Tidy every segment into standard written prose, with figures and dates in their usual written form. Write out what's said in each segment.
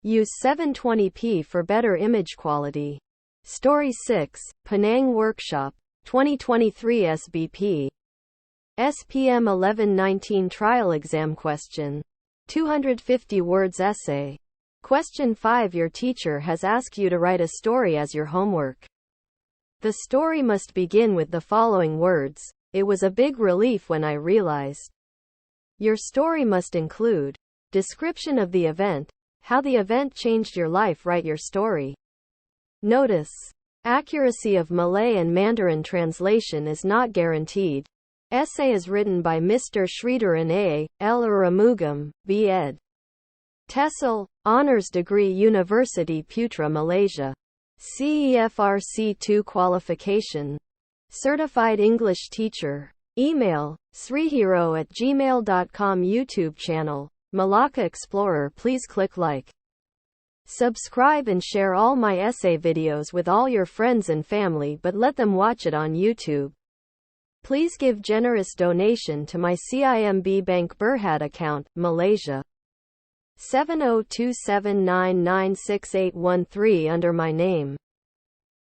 Use 720p for better image quality. Story 6, Penang Workshop, 2023 SBP. SPM 1119 Trial Exam Question. 250 words essay. Question 5. Your teacher has asked you to write a story as your homework. The story must begin with the following words. It was a big relief when I realized. Your story must include description of the event, how the event changed your life. Write your story. Notice. Accuracy of Malay and Mandarin translation is not guaranteed. Essay is written by Mr. Sritharan A, L. Arumugam, B.Ed. TESL, Honours Degree University Putra, Malaysia. CEFR C2 qualification. Certified English teacher. Email, srihero@gmail.com. YouTube channel, Melakaexplorer. Please click like, subscribe and share all my essay videos with all your friends and family, but let them watch it on YouTube. Please give generous donation to my CIMB Bank Berhad account, Malaysia. 7027996813 under my name.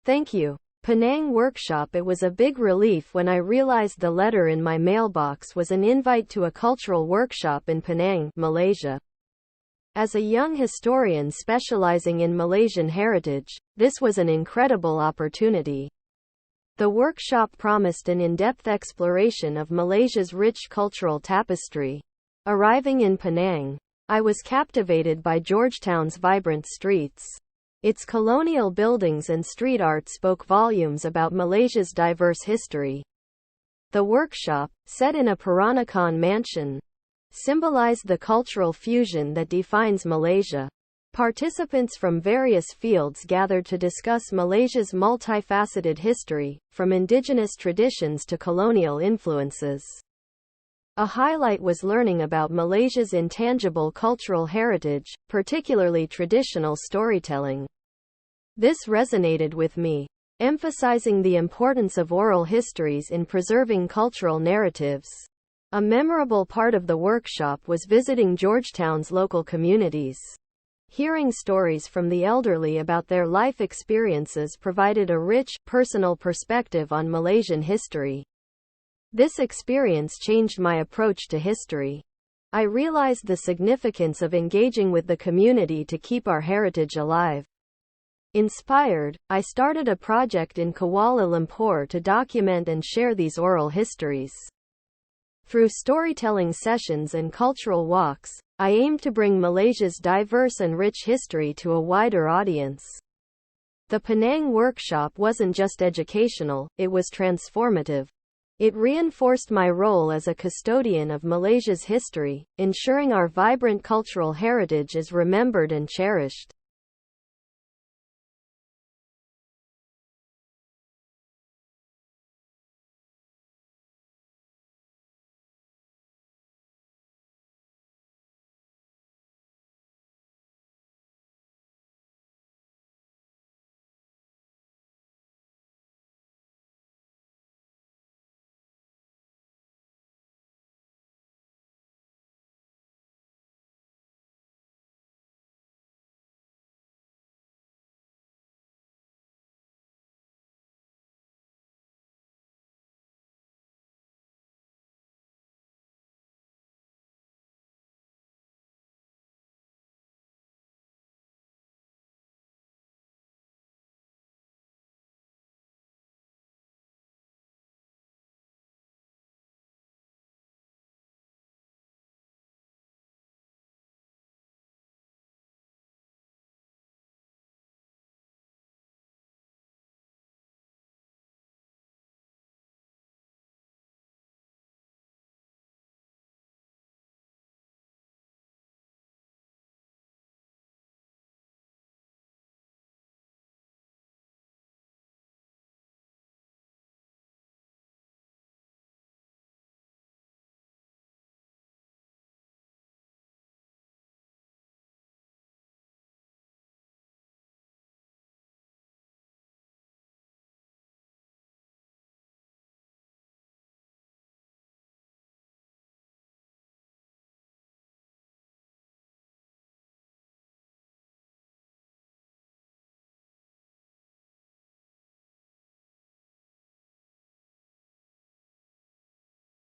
Thank you. Penang Workshop. It was a big relief when I realized the letter in my mailbox was an invite to a cultural workshop in Penang, Malaysia. As a young historian specializing in Malaysian heritage, this was an incredible opportunity. The workshop promised an in-depth exploration of Malaysia's rich cultural tapestry. Arriving in Penang, I was captivated by Georgetown's vibrant streets. Its colonial buildings and street art spoke volumes about Malaysia's diverse history. The workshop, set in a Peranakan mansion, symbolized the cultural fusion that defines Malaysia. Participants from various fields gathered to discuss Malaysia's multifaceted history, from indigenous traditions to colonial influences. A highlight was learning about Malaysia's intangible cultural heritage, particularly traditional storytelling. This resonated with me, emphasizing the importance of oral histories in preserving cultural narratives. A memorable part of the workshop was visiting Georgetown's local communities. Hearing stories from the elderly about their life experiences provided a rich, personal perspective on Malaysian history. This experience changed my approach to history. I realized the significance of engaging with the community to keep our heritage alive. Inspired, I started a project in Kuala Lumpur to document and share these oral histories. Through storytelling sessions and cultural walks, I aim to bring Malaysia's diverse and rich history to a wider audience. The Penang Workshop wasn't just educational, it was transformative. It reinforced my role as a custodian of Malaysia's history, ensuring our vibrant cultural heritage is remembered and cherished.